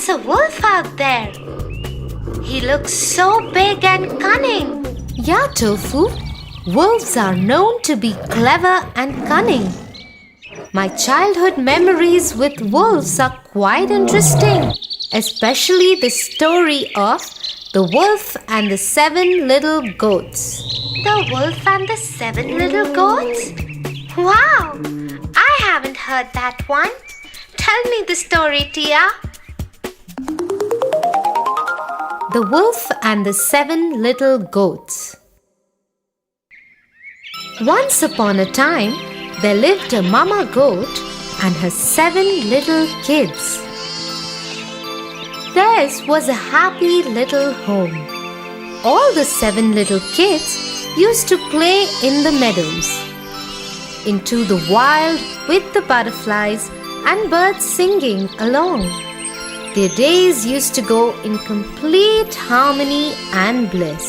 That's a wolf out there. He looks so big and cunning. Yeah, Tofu. Wolves are known to be clever and cunning. My childhood memories with wolves are quite interesting, especially the story of the wolf and the 7 little goats. The wolf and the 7 little goats? Wow! I haven't heard that one. Tell me the story, Tia. The Wolf and the 7 Little Goats. Once upon a time, there lived a mama goat and her 7 little kids. Theirs was a happy little home. All the 7 little kids used to play in the meadows, into the wild with the butterflies and birds singing along. Their days used to go in complete harmony and bliss.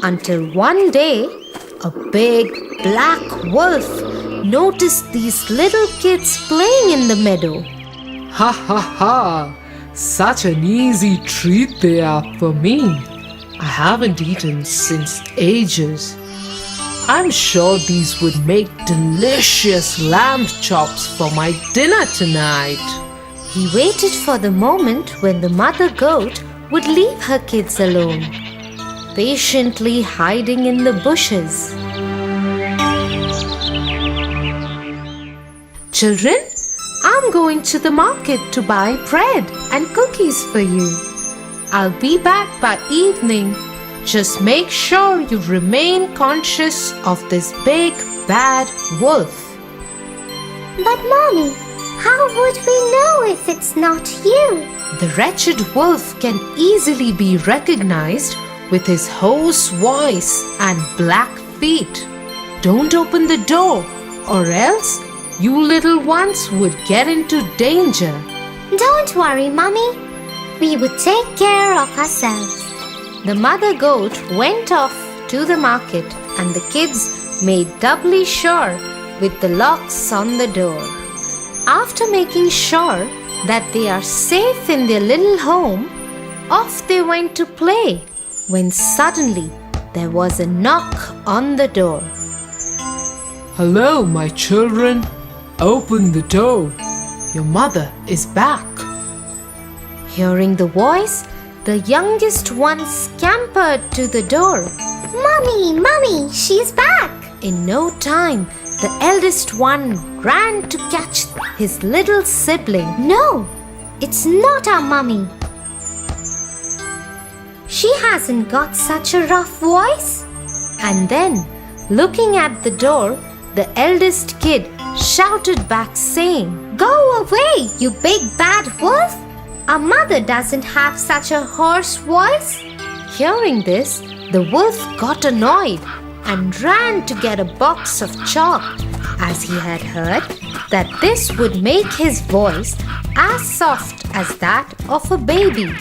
Until one day, a big black wolf noticed these little kids playing in the meadow. Ha ha ha! Such an easy treat they are for me. I haven't eaten since ages. I'm sure these would make delicious lamb chops for my dinner tonight. He waited for the moment when the mother goat would leave her kids alone, patiently hiding in the bushes. Children, I'm going to the market to buy bread and cookies for you. I'll be back by evening. Just make sure you remain conscious of this big bad wolf. But Mommy, how would we know if it's not you? The wretched wolf can easily be recognized with his hoarse voice and black feet. Don't open the door, or else you little ones would get into danger. Don't worry, Mommy. We would take care of ourselves. The mother goat went off to the market and the kids made doubly sure with the locks on the door. After making sure that they are safe in their little home, off they went to play when suddenly there was a knock on the door. Hello, my children. Open the door. Your mother is back. Hearing the voice, the youngest one scampered to the door. Mommy, she's back. In no time, the eldest one ran to catch his little sibling. No, it's not our Mommy. She hasn't got such a rough voice. And then, looking at the door, the eldest kid shouted back saying, Go away, you big bad wolf. Our mother doesn't have such a hoarse voice. Hearing this, the wolf got annoyed and ran to get a box of chalk, as he had heard that this would make his voice as soft as that of a baby.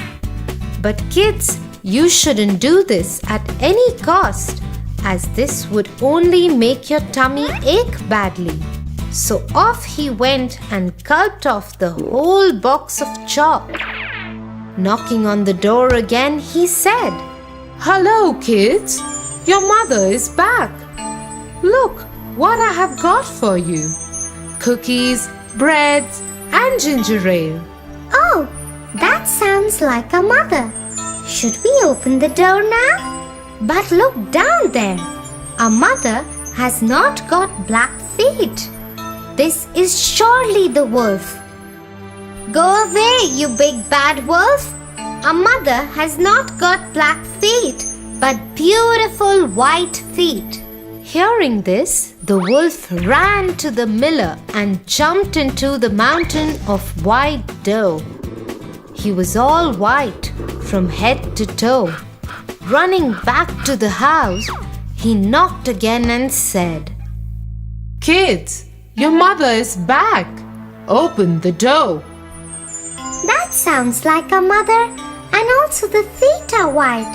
But kids, you shouldn't do this at any cost, as this would only make your tummy ache badly. So off he went and gulped off the whole box of chalk. Knocking on the door again, he said, Hello, kids. Your mother is back. Look what I have got for you. Cookies, breads, and ginger ale. Oh, that sounds like our mother. Should we open the door now? But look down there. Our mother has not got black feet. This is surely the wolf. Go away, you big bad wolf. Our mother has not got black feet, but beautiful white feet. Hearing this, the wolf ran to the miller and jumped into the mountain of white dough. He was all white from head to toe. Running back to the house, he knocked again and said, Kids, your mother is back. Open the door. That sounds like our mother, and also the feet are white.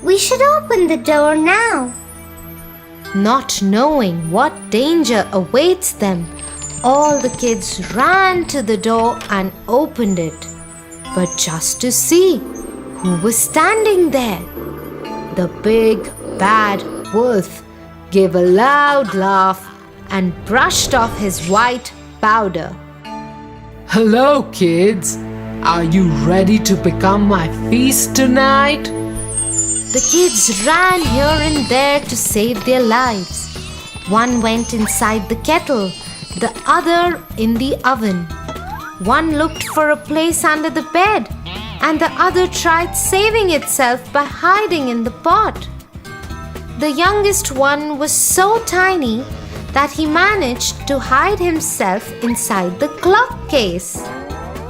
We should open the door now. Not knowing what danger awaits them, all the kids ran to the door and opened it, but just to see who was standing there. The big bad wolf gave a loud laugh and brushed off his white powder. Hello, kids. Are you ready to become my feast tonight? The kids ran here and there to save their lives. One went inside the kettle, the other in the oven. One looked for a place under the bed, and the other tried saving itself by hiding in the pot. The youngest one was so tiny that he managed to hide himself inside the clock case.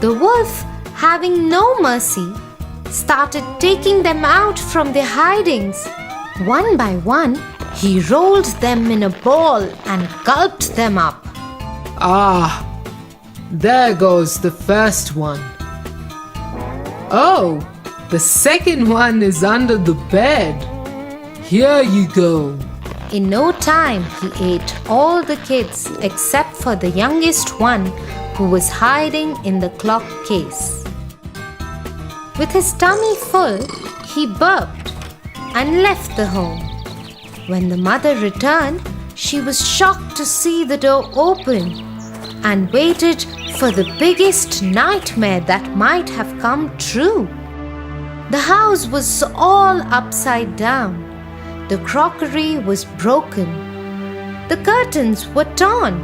The wolf, having no mercy, started taking them out from their hidings. One by one, he rolled them in a ball and gulped them up. Ah, there goes the first one. Oh, the second one is under the bed. Here you go. In no time, he ate all the kids except for the youngest one who was hiding in the clock case. With his tummy full, he burped and left the home. When the mother returned, she was shocked to see the door open and waited for the biggest nightmare that might have come true. The house was all upside down. The crockery was broken. The curtains were torn.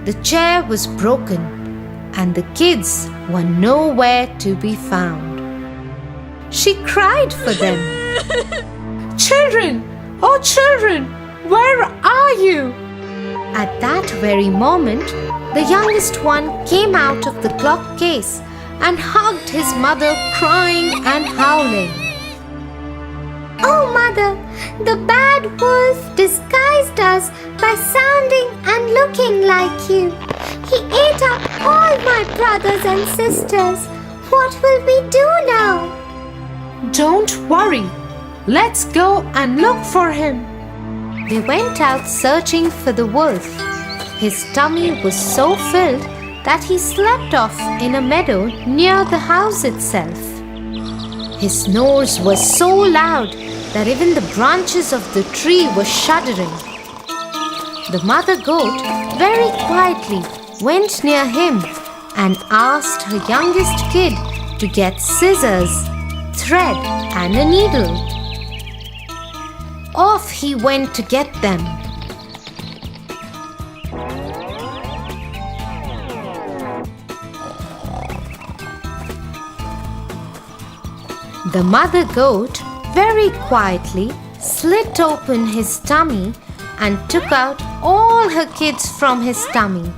The chair was broken, and the kids were nowhere to be found. She cried for them. Children! Oh, children! Where are you? At that very moment, the youngest one came out of the clock case and hugged his mother, crying and howling. Oh, Mother, the bad wolf disguised us by sounding and looking like you. He ate up all my brothers and sisters. What will we do now? Don't worry. Let's go and look for him. They went out searching for the wolf. His tummy was so filled that he slept off in a meadow near the house itself. His snores were so loud that even the branches of the tree were shuddering. The mother goat very quietly went near him and asked her youngest kid to get scissors, thread, and a needle. Off he went to get them. The mother goat very quietly slit open his tummy and took out all her kids from his tummy.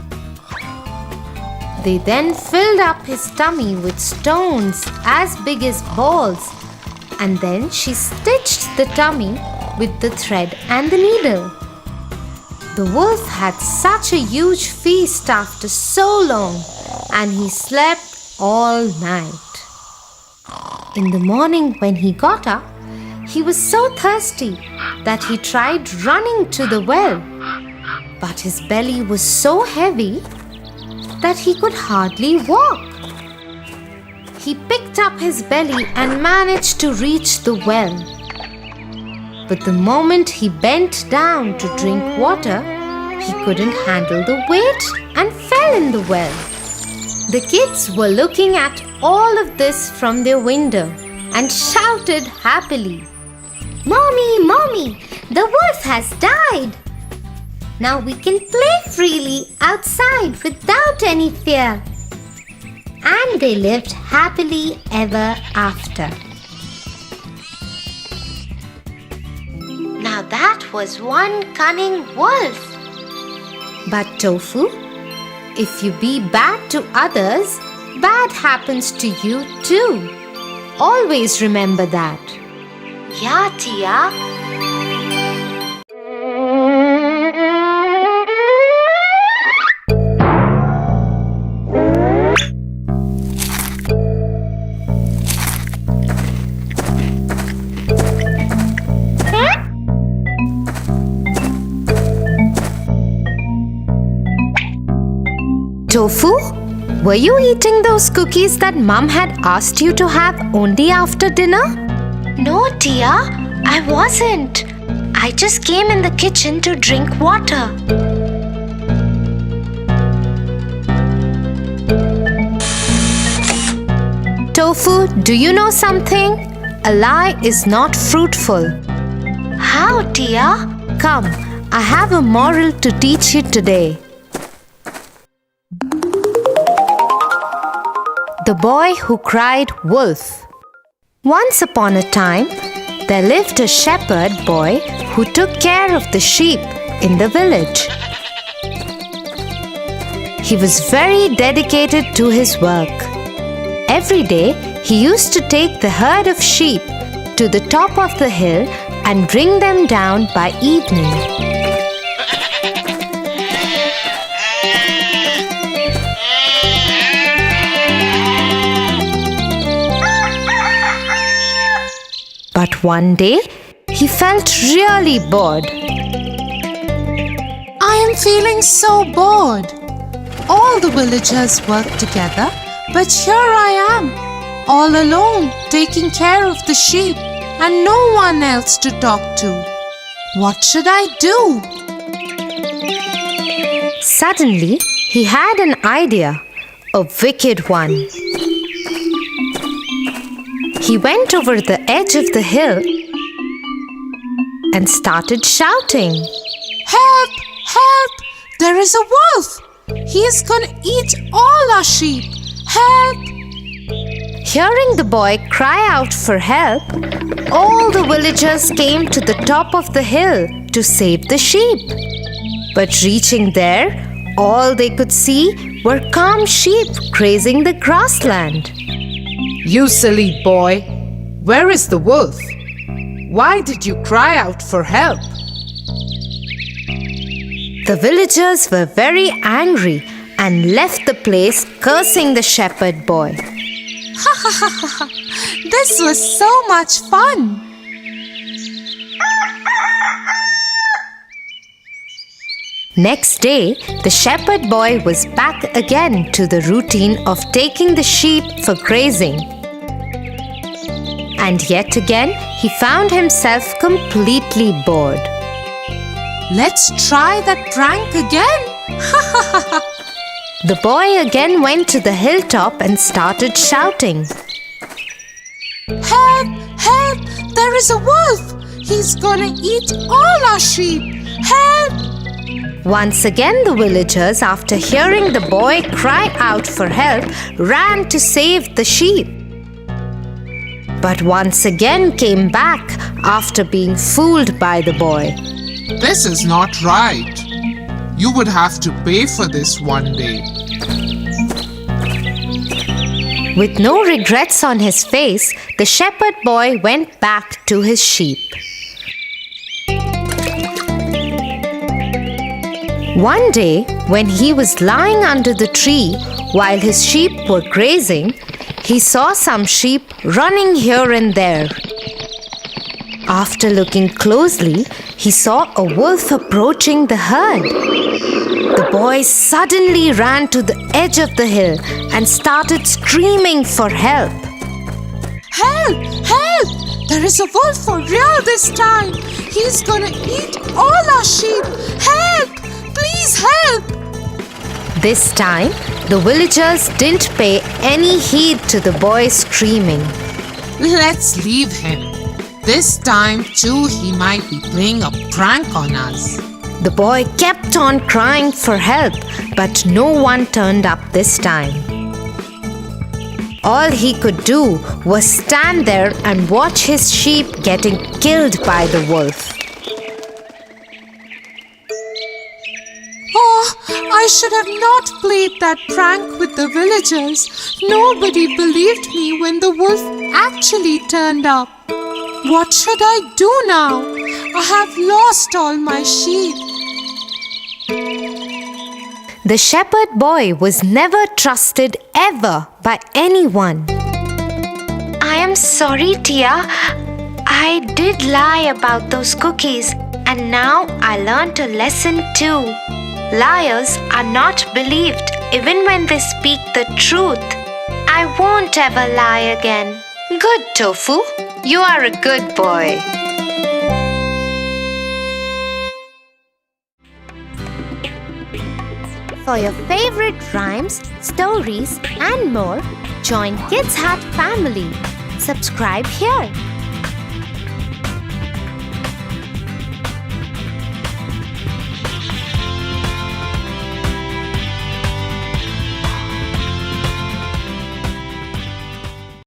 They then filled up his tummy with stones as big as balls, and then she stitched the tummy with the thread and the needle. The wolf had such a huge feast after so long, and he slept all night. In the morning when he got up, he was so thirsty that he tried running to the well, but his belly was so heavy that he could hardly walk. He picked up his belly and managed to reach the well. But the moment he bent down to drink water, he couldn't handle the weight and fell in the well. The kids were looking at all of this from their window and shouted happily, Mommy, Mommy, the wolf has died. Now we can play freely outside without any fear. And they lived happily ever after. Now that was one cunning wolf. But Tofu, if you be bad to others, bad happens to you too. Always remember that. Yeah, Tia. Tofu, were you eating those cookies that Mum had asked you to have only after dinner? No, Tia, I wasn't. I just came in the kitchen to drink water. Tofu, do you know something? A lie is not fruitful. How, Tia? Come, I have a moral to teach you today. The Boy Who Cried Wolf. Once upon a time, there lived a shepherd boy who took care of the sheep in the village. He was very dedicated to his work. Every day, he used to take the herd of sheep to the top of the hill and bring them down by evening. But one day, he felt really bored. I am feeling so bored. All the villagers work together, but here I am, all alone, taking care of the sheep and no one else to talk to. What should I do? Suddenly, he had an idea, a wicked one. He went over the edge of the hill and started shouting, Help! Help! There is a wolf! He is going to eat all our sheep! Help! Hearing the boy cry out for help, all the villagers came to the top of the hill to save the sheep. But reaching there, all they could see were calm sheep grazing the grassland. You silly boy, where is the wolf? Why did you cry out for help? The villagers were very angry and left the place cursing the shepherd boy. This was so much fun! Next day, the shepherd boy was back again to the routine of taking the sheep for grazing. And yet again, he found himself completely bored. Let's try that prank again! The boy again went to the hilltop and started shouting, Help! Help! There is a wolf! He's gonna eat all our sheep! Help! Once again, the villagers, after hearing the boy cry out for help, ran to save the sheep. But once again came back after being fooled by the boy. This is not right. You would have to pay for this one day. With no regrets on his face, the shepherd boy went back to his sheep. One day, when he was lying under the tree while his sheep were grazing, he saw some sheep running here and there. After looking closely, he saw a wolf approaching the herd. The boy suddenly ran to the edge of the hill and started screaming for help. Help! Help! There is a wolf for real this time! He's gonna eat all our sheep! Help! Please help! This time, the villagers didn't pay any heed to the boy screaming. Let's leave him. This time too he might be playing a prank on us. The boy kept on crying for help, but no one turned up this time. All he could do was stand there and watch his sheep getting killed by the wolf. Oh, I should have not played that prank with the villagers. Nobody believed me when the wolf actually turned up. What should I do now? I have lost all my sheep. The shepherd boy was never trusted ever by anyone. I am sorry, Tia. I did lie about those cookies, and now I learned a lesson too. Liars are not believed even when they speak the truth. I won't ever lie again. Good, Tofu. You are a good boy. For your favorite rhymes, stories, and more, join Kids Hut family. Subscribe here.